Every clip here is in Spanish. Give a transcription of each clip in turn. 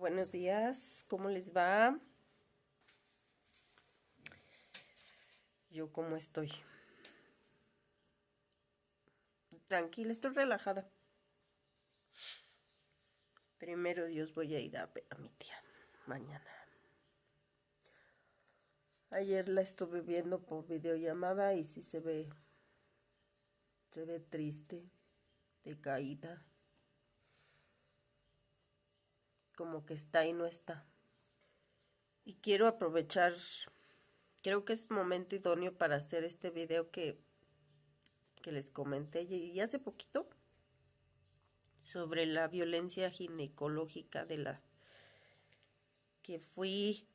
Buenos días, ¿cómo les va? Yo cómo estoy. Tranquila, estoy relajada. Primero Dios voy a ir a ver a mi tía mañana. Ayer la estuve viendo por videollamada y sí se ve triste, decaída, como que está y no está. Y quiero aprovechar, creo que es momento idóneo para hacer este video que les comenté y hace poquito sobre la violencia ginecológica de la que fui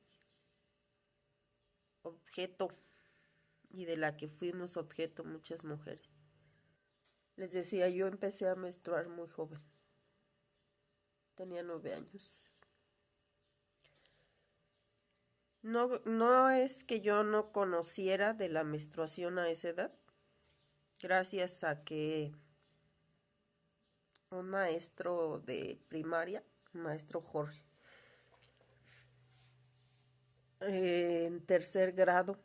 objeto y de la que fuimos objeto muchas mujeres. Les decía, yo empecé a menstruar muy joven, tenía 9 años. No es que yo no conociera de la menstruación a esa edad, gracias a que un maestro de primaria, maestro Jorge, en tercer grado,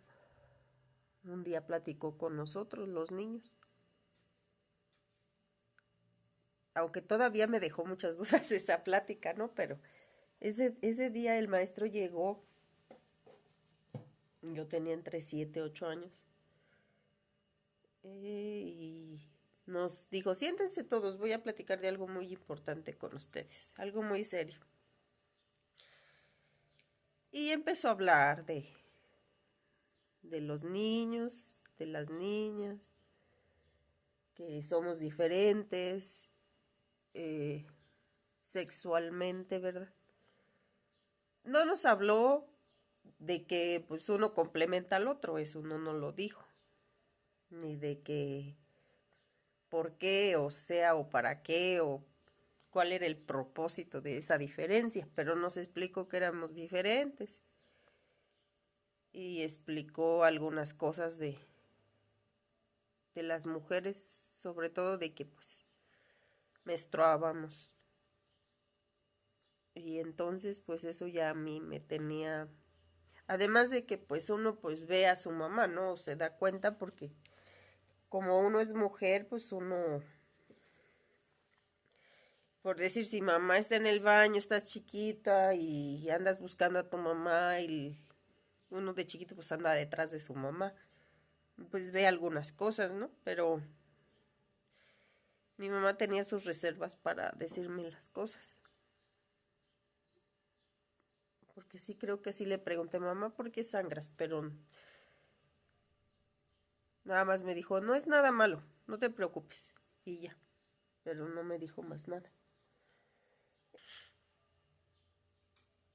un día platicó con nosotros, los niños. Aunque todavía me dejó muchas dudas esa plática, ¿no? Pero ese día el maestro llegó, yo tenía entre 7 y 8 años, y nos dijo, siéntense todos, voy a platicar de algo muy importante con ustedes, algo muy serio. Y empezó a hablar de los niños, de las niñas, que somos diferentes, eh, sexualmente, ¿verdad? No nos habló de que pues uno complementa al otro, eso uno no lo dijo, ni de que por qué o sea o para qué o cuál era el propósito de esa diferencia, pero nos explicó que éramos diferentes y explicó algunas cosas de las mujeres, sobre todo de que pues menstruábamos. Y entonces pues eso ya a mí me tenía, además de que pues uno pues ve a su mamá, ¿no? Se da cuenta porque como uno es mujer, pues uno, por decir, si mamá está en el baño, estás chiquita y andas buscando a tu mamá y uno de chiquito pues anda detrás de su mamá, pues ve algunas cosas, ¿no? Pero mi mamá tenía sus reservas para decirme las cosas. Porque sí creo que sí le pregunté, mamá, ¿por qué sangras? Pero nada más me dijo, no es nada malo, no te preocupes. Y ya, pero no me dijo más nada.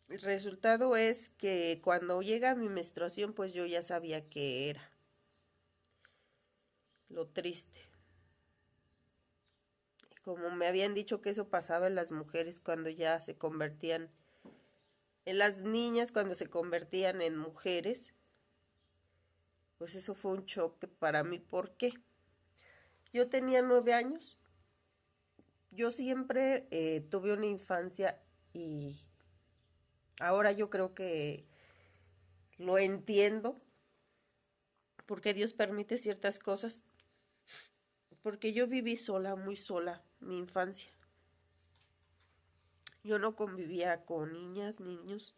El resultado es que cuando llega mi menstruación, pues yo ya sabía qué era. Lo triste. Como me habían dicho que eso pasaba en las mujeres cuando ya se convertían, en las niñas cuando se convertían en mujeres, pues eso fue un choque para mí. ¿Por qué? Yo tenía 9 años. Yo siempre tuve una infancia y ahora yo creo que lo entiendo porque Dios permite ciertas cosas. Porque yo viví sola, muy sola, mi infancia. Yo no convivía con niñas, niños.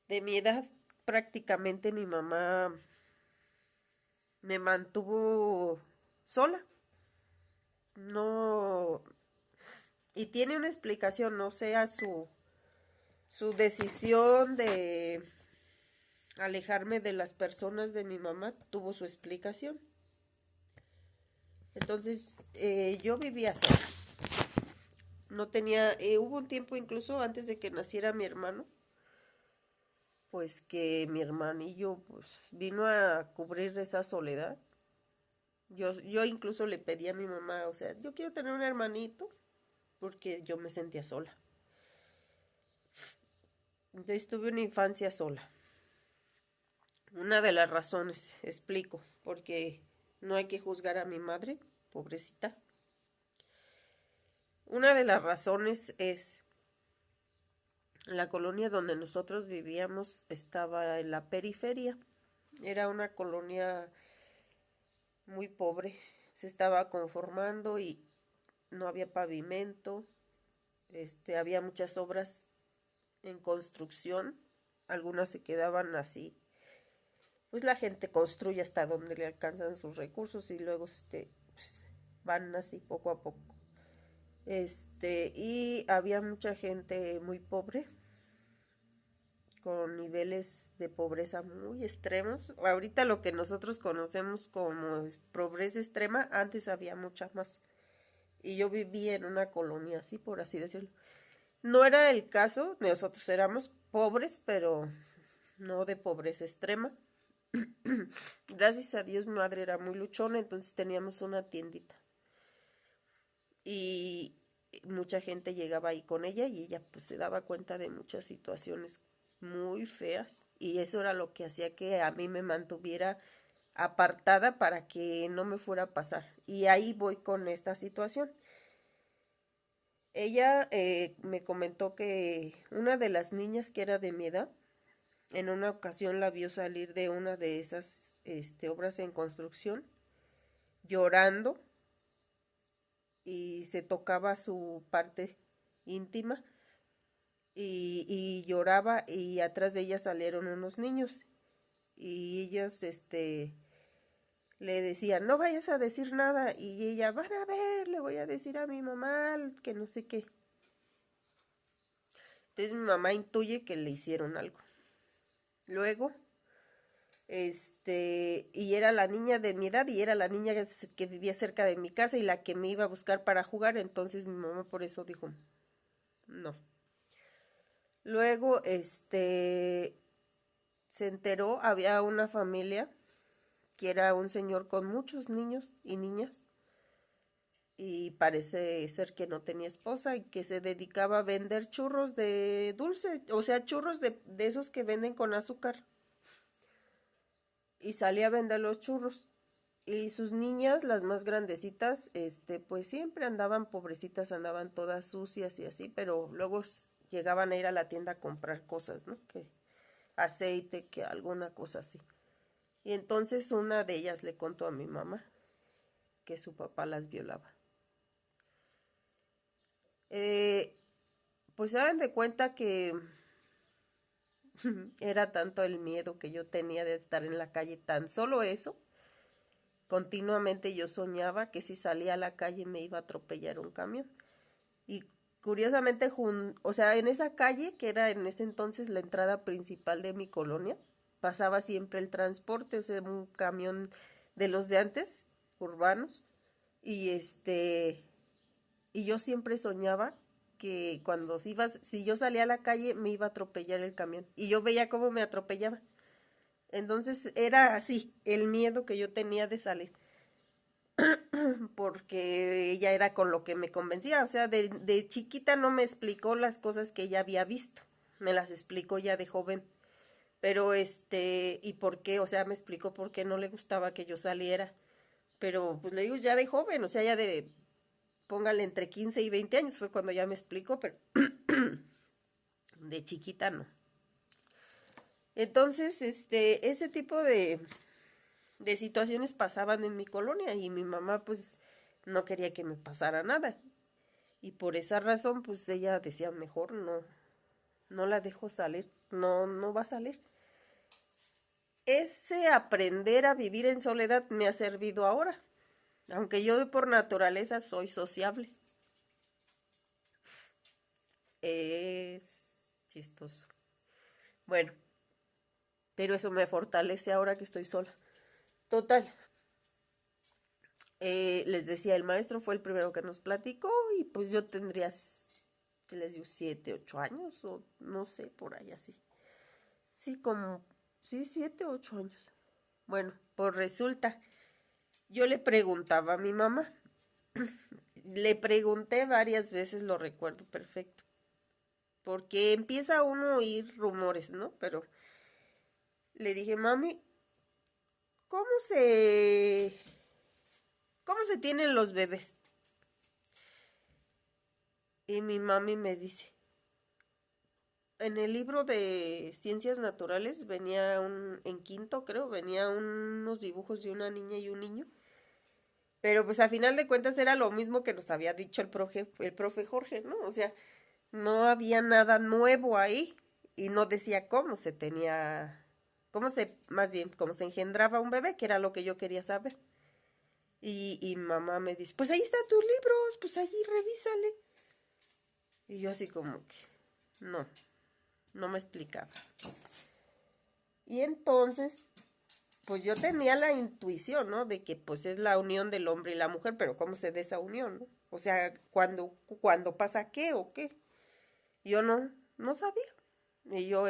De mi edad, prácticamente mi mamá me mantuvo sola. No. Y tiene una explicación, no sea su decisión de alejarme de las personas de mi mamá, tuvo su explicación. Entonces, yo vivía sola. No tenía, hubo un tiempo incluso antes de que naciera mi hermano, pues que mi hermanillo pues vino a cubrir esa soledad. Yo incluso le pedí a mi mamá, o sea, yo quiero tener un hermanito porque yo me sentía sola. Entonces tuve una infancia sola. Una de las razones, explico, porque no hay que juzgar a mi madre, pobrecita. Una de las razones es La colonia donde nosotros vivíamos estaba en la periferia. Era una colonia muy pobre. Se estaba conformando y no había pavimento. Había muchas obras en construcción. Algunas se quedaban así. Pues la gente construye hasta donde le alcanzan sus recursos y luego pues, van así poco a poco. Y había mucha gente muy pobre, con niveles de pobreza muy extremos. Ahorita lo que nosotros conocemos como pobreza extrema, antes había mucha más. Y yo vivía en una colonia así, por así decirlo. No era el caso, nosotros éramos pobres, pero no de pobreza extrema. Gracias a Dios mi madre era muy luchona, entonces teníamos una tiendita. Y mucha gente llegaba ahí con ella y ella pues se daba cuenta de muchas situaciones muy feas y eso era lo que hacía que a mí me mantuviera apartada para que no me fuera a pasar. Y ahí voy con esta situación. Ella me comentó que una de las niñas que era de mi edad, en una ocasión la vio salir de una de esas obras en construcción, llorando y se tocaba su parte íntima y lloraba y atrás de ella salieron unos niños y ellos le decían no vayas a decir nada y ella van a ver, le voy a decir a mi mamá que no sé qué. Entonces mi mamá intuye que le hicieron algo. Luego y era la niña de mi edad y era la niña que vivía cerca de mi casa y la que me iba a buscar para jugar, entonces mi mamá por eso dijo no. Luego se enteró, había una familia que era un señor con muchos niños y niñas y parece ser que no tenía esposa y que se dedicaba a vender churros de dulce, o sea, churros de esos que venden con azúcar. Y salía a vender los churros. Y sus niñas, las más grandecitas, pues siempre andaban pobrecitas, andaban todas sucias y así, pero luego llegaban a ir a la tienda a comprar cosas, ¿no? Que aceite, que alguna cosa así. Y entonces una de ellas le contó a mi mamá que su papá las violaba. Eh, pues se dan de cuenta que era tanto el miedo que yo tenía de estar en la calle, tan solo eso. Continuamente yo soñaba que si salía a la calle me iba a atropellar un camión. Y curiosamente, o sea, en esa calle, que era en ese entonces la entrada principal de mi colonia, pasaba siempre el transporte, o sea, un camión de los de antes, urbanos, y y yo siempre soñaba que cuando si yo salía a la calle me iba a atropellar el camión, y yo veía cómo me atropellaba. Entonces era así, el miedo que yo tenía de salir, porque ella era con lo que me convencía, o sea, de chiquita no me explicó las cosas que ella había visto, me las explicó ya de joven, pero y por qué, o sea, me explicó por qué no le gustaba que yo saliera, pero pues le digo ya de joven, o sea, ya póngale entre 15 y 20 años fue cuando ya me explicó, pero de chiquita no. Entonces, ese tipo de situaciones pasaban en mi colonia y mi mamá pues no quería que me pasara nada. Y por esa razón, pues ella decía, mejor no la dejo salir, no va a salir. Ese aprender a vivir en soledad me ha servido ahora, aunque yo por naturaleza soy sociable. Es chistoso. Bueno, pero eso me fortalece ahora que estoy sola. Total, les decía, el maestro fue el primero que nos platicó y pues yo tendría, les digo, 7, 8 años o no sé, por ahí así. Sí, como, sí, 7, 8 años. Bueno, pues resulta, yo le preguntaba a mi mamá, le pregunté varias veces, lo recuerdo perfecto, porque empieza uno a oír rumores, ¿no? Pero le dije, mami, ¿cómo se, cómo se tienen los bebés? Y mi mami me dice, en el libro de Ciencias Naturales venía en quinto creo, venía unos dibujos de una niña y un niño. Pero pues a final de cuentas era lo mismo que nos había dicho el profe Jorge, ¿no? O sea, no había nada nuevo ahí y no decía cómo se tenía, más bien, cómo se engendraba un bebé, que era lo que yo quería saber. Y mamá me dice, pues ahí están tus libros, pues ahí revísale. Y yo así como que, no, no me explicaba. Y entonces, pues yo tenía la intuición, ¿no? De que pues es la unión del hombre y la mujer, pero ¿cómo se da esa unión, no? O sea, ¿cuándo pasa qué o qué? Yo no sabía. Y yo,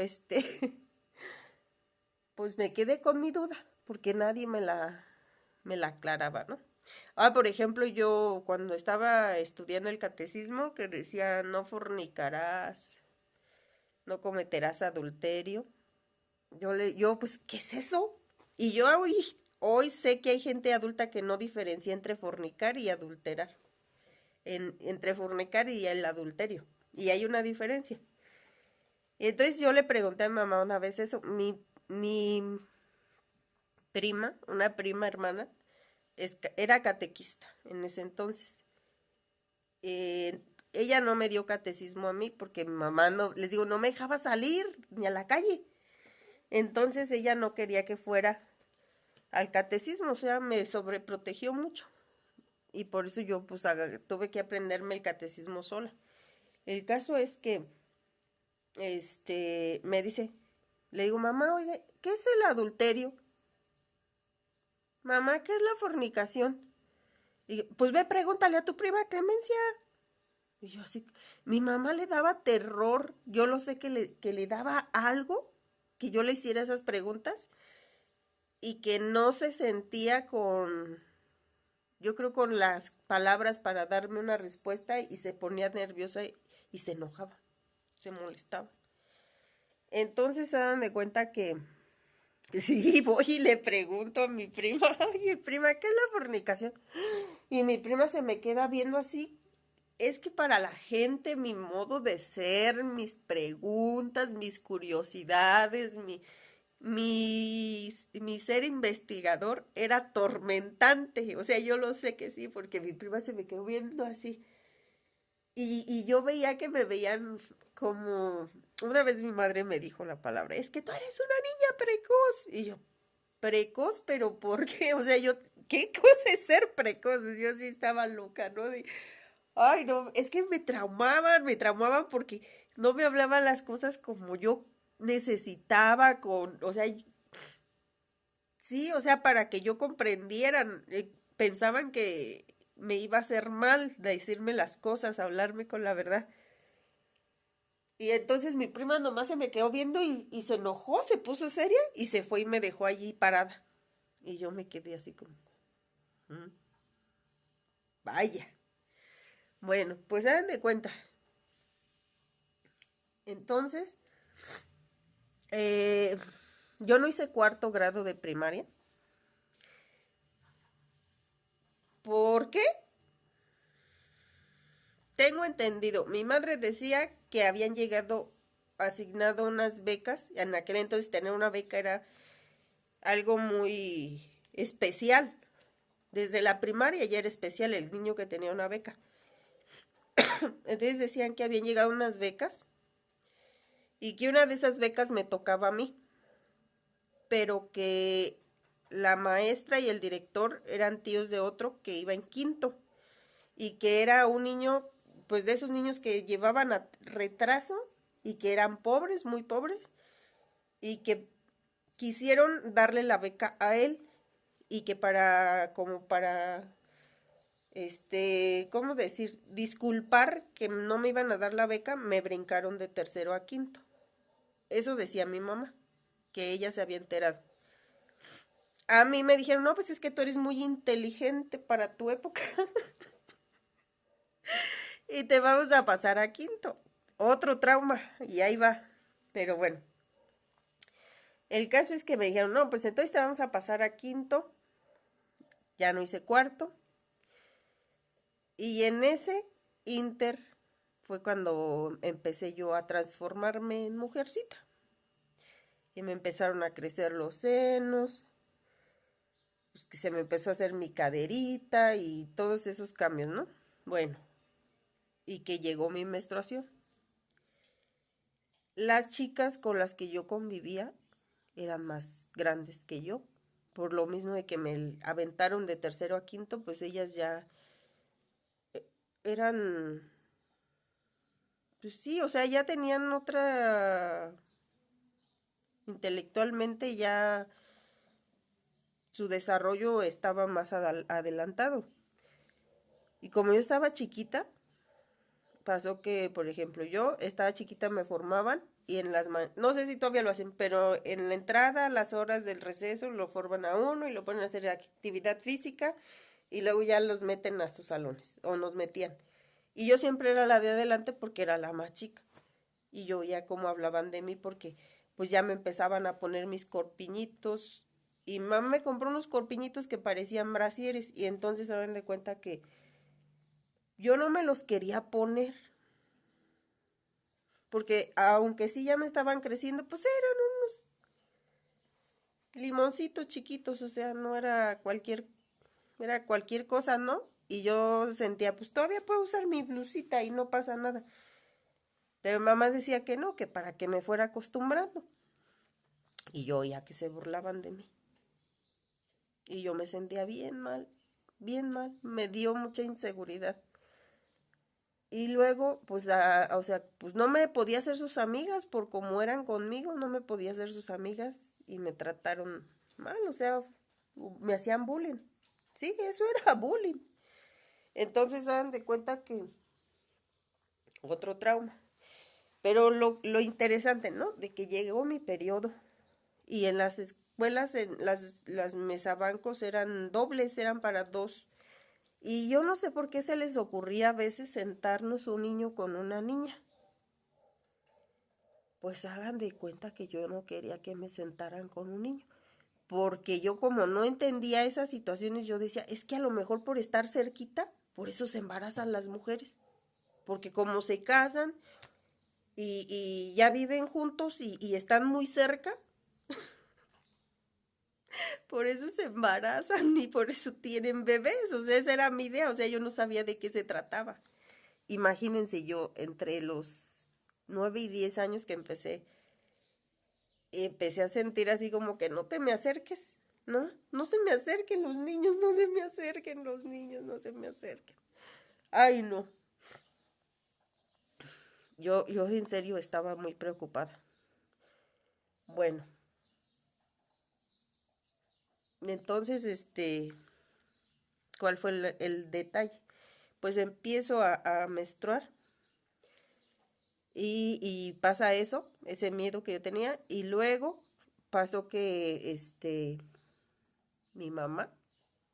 pues me quedé con mi duda, porque nadie me la aclaraba, ¿no? Ah, por ejemplo, yo cuando estaba estudiando el catecismo, que decía, no fornicarás, no cometerás adulterio, pues, ¿qué es eso? Y yo hoy sé que hay gente adulta que no diferencia entre fornicar y adulterar, entre fornicar y el adulterio, y hay una diferencia. Y entonces yo le pregunté a mi mamá una vez eso, mi prima, una prima hermana, era catequista en ese entonces. Ella no me dio catecismo a mí porque mi mamá no, les digo, no me dejaba salir ni a la calle. Entonces ella no quería que fuera al catecismo, o sea, me sobreprotegió mucho. Y por eso yo pues tuve que aprenderme el catecismo sola. El caso es que, me dice, le digo, mamá, oye, ¿qué es el adulterio? Mamá, ¿qué es la fornicación? Y pues ve, pregúntale a tu prima Clemencia. Y yo así, mi mamá le daba terror, yo lo sé que le daba algo, que yo le hiciera esas preguntas y que no se sentía yo creo con las palabras para darme una respuesta y se ponía nerviosa y se enojaba, se molestaba. Entonces se dan de cuenta que sí, voy y le pregunto a mi prima, oye prima, ¿qué es la fornicación? Y mi prima se me queda viendo así. Es que para la gente mi modo de ser, mis preguntas, mis curiosidades, mi ser investigador era atormentante. O sea, yo lo sé que sí, porque mi prima se me quedó viendo así. Y yo veía que me veían como... Una vez mi madre me dijo la palabra, es que tú eres una niña precoz. Y yo, precoz, pero ¿por qué? O sea, ¿qué cosa es ser precoz? Yo sí estaba loca, ¿no? Ay, no, es que me traumaban porque no me hablaban las cosas como yo necesitaba o sea, sí, o sea, para que yo comprendieran, pensaban que me iba a hacer mal decirme las cosas, hablarme con la verdad. Y entonces mi prima nomás se me quedó viendo y se enojó, se puso seria y se fue y me dejó allí parada. Y yo me quedé así como, "Mm, vaya. Bueno, pues hagan de cuenta. Entonces, eh, yo no hice cuarto grado de primaria. ¿Por qué? Tengo entendido. Mi madre decía que habían llegado asignado unas becas. En aquel entonces tener una beca era algo muy especial. Desde la primaria ya era especial el niño que tenía una beca. Entonces decían que habían llegado unas becas y que una de esas becas me tocaba a mí, pero que la maestra y el director eran tíos de otro que iba en quinto y que era un niño, pues de esos niños que llevaban a retraso y que eran pobres, muy pobres, y que quisieron darle la beca a él y que como para, ¿cómo decir? Disculpar que no me iban a dar la beca, me brincaron de tercero a quinto. Eso decía mi mamá, que ella se había enterado. A mí me dijeron, no, pues es que tú eres muy inteligente para tu época y te vamos a pasar a quinto. Otro trauma, y ahí va. Pero bueno, el caso es que me dijeron, no, pues entonces te vamos a pasar a quinto. Ya no hice cuarto. Y en ese inter fue cuando empecé yo a transformarme en mujercita. Y me empezaron a crecer los senos, pues que se me empezó a hacer mi caderita y todos esos cambios, ¿no? Bueno, y que llegó mi menstruación. Las chicas con las que yo convivía eran más grandes que yo, por lo mismo de que me aventaron de tercero a quinto, pues ellas ya eran, pues sí, o sea, ya tenían otra, intelectualmente ya su desarrollo estaba más adelantado. Y como yo estaba chiquita, pasó que, por ejemplo, yo estaba chiquita, me formaban y en las, no sé si todavía lo hacen, pero en la entrada, a las horas del receso, lo forman a uno y lo ponen a hacer actividad física y luego ya los meten a sus salones, o nos metían. Y yo siempre era la de adelante porque era la más chica. Y yo ya como hablaban de mí porque pues ya me empezaban a poner mis corpiñitos. Y mamá me compró unos corpiñitos que parecían brasieres y entonces se dan de cuenta que yo no me los quería poner porque aunque sí ya me estaban creciendo, pues eran unos limoncitos chiquitos, o sea, no era era cualquier cosa, ¿no? Y yo sentía, pues todavía puedo usar mi blusita y no pasa nada. Pero mamá decía que no, que para que me fuera acostumbrando. Y yo ya que se burlaban de mí. Y yo me sentía bien mal, me dio mucha inseguridad. Y luego, pues, o sea, pues no me podía hacer sus amigas por cómo eran conmigo, no me podía hacer sus amigas y me trataron mal, o sea, me hacían bullying. Sí, eso era bullying. Entonces, hagan de cuenta que otro trauma. Pero lo interesante, ¿no? De que llegó mi periodo y en las escuelas, en las mesabancos eran dobles, eran para dos. Y yo no sé por qué se les ocurría a veces sentarnos un niño con una niña. Pues hagan de cuenta que yo no quería que me sentaran con un niño. Porque yo como no entendía esas situaciones, yo decía, es que a lo mejor por estar cerquita, por eso se embarazan las mujeres. Porque como se casan y ya viven juntos y están muy cerca, por eso se embarazan y por eso tienen bebés. O sea, esa era mi idea. O sea, yo no sabía de qué se trataba. Imagínense yo entre los 9 y 10 años que empecé a sentir así como que no te me acerques, ¿no? No se me acerquen los niños, no se me acerquen los niños, no se me acerquen. Ay, no. Yo en serio estaba muy preocupada. Bueno, entonces, ¿cuál fue el detalle? Pues empiezo a menstruar y pasa eso, ese miedo que yo tenía, y luego pasó que, mi mamá,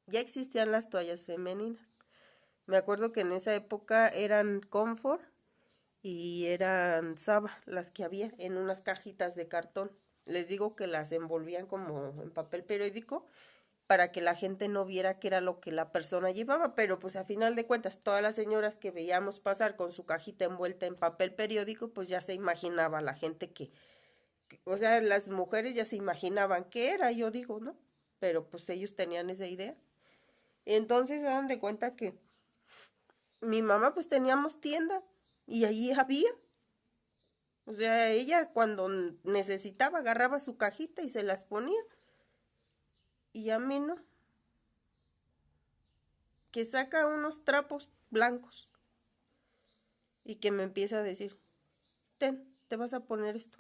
ya existían las toallas femeninas. Me acuerdo que en esa época eran Comfort y eran Saba las que había en unas cajitas de cartón. Les digo que las envolvían como en papel periódico para que la gente no viera qué era lo que la persona llevaba, pero pues a final de cuentas todas las señoras que veíamos pasar con su cajita envuelta en papel periódico, pues ya se imaginaba la gente o sea, las mujeres ya se imaginaban qué era, yo digo, ¿no? Pero pues ellos tenían esa idea. Entonces se dan de cuenta que mi mamá pues teníamos tienda y allí había. O sea, ella cuando necesitaba agarraba su cajita y se las ponía. Y a mí no, que saca unos trapos blancos y que me empieza a decir, ten, te vas a poner esto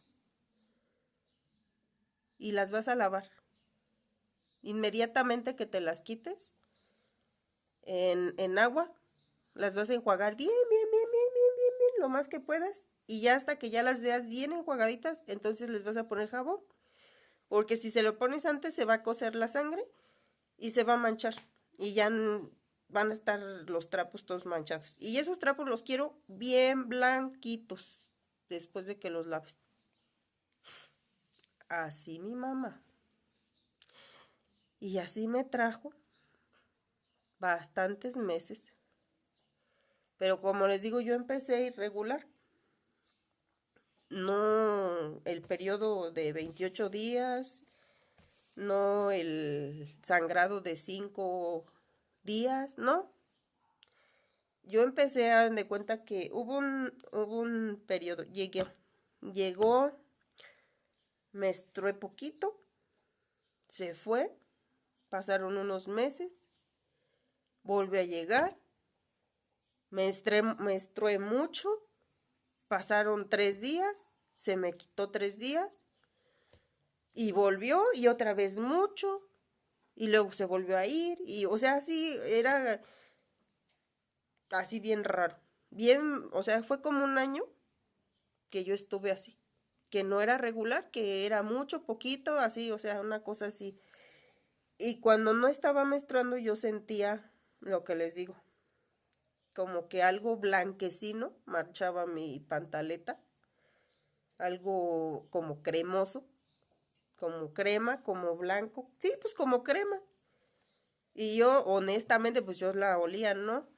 y las vas a lavar. Inmediatamente que te las quites en agua, las vas a enjuagar bien, lo más que puedas. Y ya hasta que ya las veas bien enjuagaditas, entonces les vas a poner jabón. Porque si se lo pones antes se va a cocer la sangre y se va a manchar. Y ya van a estar los trapos todos manchados. Y esos trapos los quiero bien blanquitos después de que los laves. Así mi mamá. Y así me trajo bastantes meses Pero como les digo, yo empecé irregular. No el periodo de 28 días, no el sangrado de 5 días, no. Yo empecé a dar de cuenta que hubo un periodo, llegó, menstrué poquito, se fue, pasaron unos meses, volvió a llegar, menstrué mucho, pasaron 3 días, se me quitó 3 días, y volvió y otra vez mucho, y luego se volvió a ir, y o sea, así era así bien raro. Bien, o sea, fue como un año que yo estuve así, que no era regular, que era mucho, poquito, así, o sea, una cosa así. Y cuando no estaba menstruando yo sentía lo que les digo, como que algo blanquecino marchaba mi pantaleta, algo como cremoso, como crema, como blanco, sí, pues como crema. Y yo, honestamente, pues yo la olía, ¿no?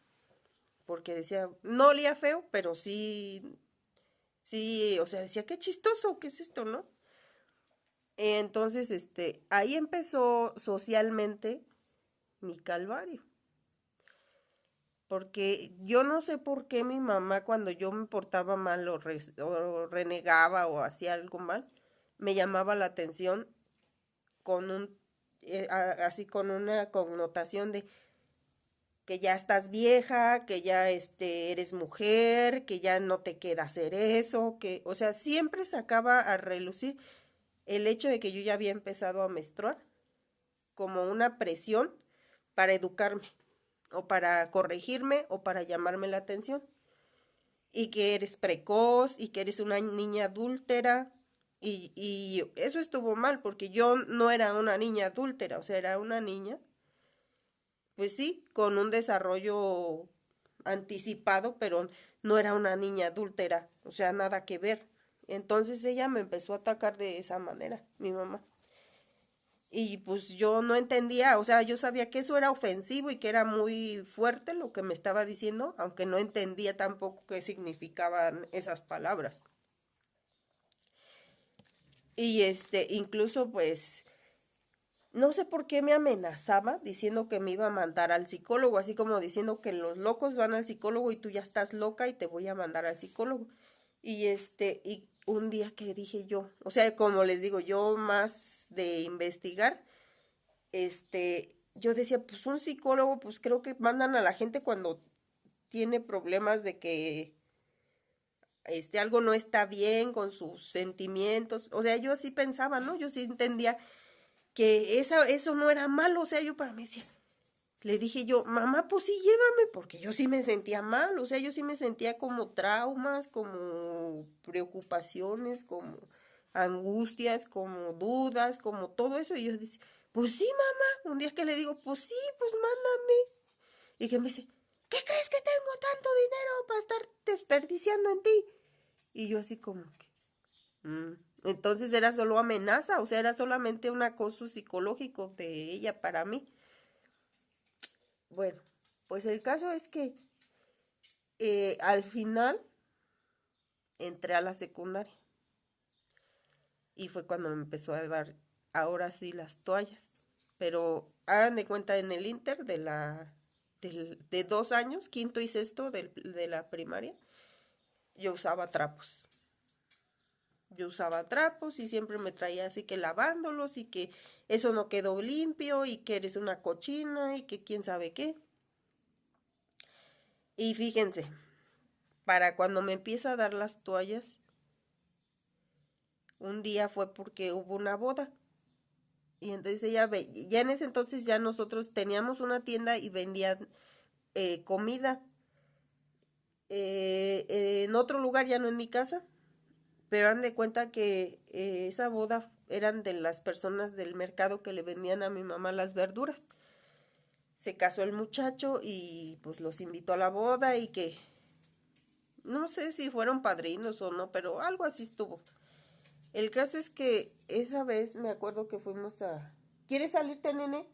Porque decía, no olía feo, pero sí, sí, o sea, decía, qué chistoso, ¿qué es esto, no? Entonces, ahí empezó socialmente mi calvario. Porque yo no sé por qué mi mamá cuando yo me portaba mal o renegaba o hacía algo mal, me llamaba la atención con así con una connotación de que ya estás vieja, que ya eres mujer, que ya no te queda hacer eso, que, o sea, siempre sacaba a relucir el hecho de que yo ya había empezado a menstruar como una presión para educarme, o para corregirme, o para llamarme la atención. Y que eres precoz, y que eres una niña adúltera, y eso estuvo mal, porque yo no era una niña adúltera, o sea, era una niña, pues sí, con un desarrollo anticipado, pero no era una niña adúltera, o sea, nada que ver. Entonces ella me empezó a atacar de esa manera, mi mamá. Y pues yo no entendía, o sea, yo sabía que eso era ofensivo y que era muy fuerte lo que me estaba diciendo, aunque no entendía tampoco qué significaban esas palabras. Y incluso pues, no sé por qué me amenazaba diciendo que me iba a mandar al psicólogo, así como diciendo que los locos van al psicólogo y tú ya estás loca y te voy a mandar al psicólogo. Y un día que dije yo, o sea, como les digo, yo más de investigar, yo decía, pues un psicólogo, pues creo que mandan a la gente cuando tiene problemas de que algo no está bien con sus sentimientos. O sea, yo sí pensaba, ¿no? Yo sí entendía que eso no era malo. O sea, yo para mí decía, le dije yo, mamá, pues sí, llévame, porque yo sí me sentía mal. O sea, yo sí me sentía como traumas, como preocupaciones, como angustias, como dudas, como todo eso. Y yo decía, pues sí, mamá. Un día que le digo, pues sí, pues mándame. Y que me dice, ¿qué crees que tengo tanto dinero para estar desperdiciando en ti? Y yo así como que, mm. Entonces era solo amenaza, o sea, era solamente un acoso psicológico de ella para mí. Bueno, pues el caso es que al final entré a la secundaria y fue cuando me empezó a dar ahora sí las toallas. Pero hagan de cuenta en el inter de 2 años, quinto y sexto de la primaria, yo usaba trapos. Yo usaba trapos y siempre me traía así que lavándolos y que eso no quedó limpio y que eres una cochina y que quién sabe qué. Y fíjense, para cuando me empieza a dar las toallas, un día fue porque hubo una boda. Y entonces ya en ese entonces ya nosotros teníamos una tienda y vendían comida en otro lugar, ya no en mi casa, pero han de cuenta que esa boda eran de las personas del mercado que le vendían a mi mamá las verduras. Se casó el muchacho y pues los invitó a la boda y que no sé si fueron padrinos o no, pero algo así estuvo. El caso es que esa vez me acuerdo que fuimos a... ¿Quieres salirte, nene?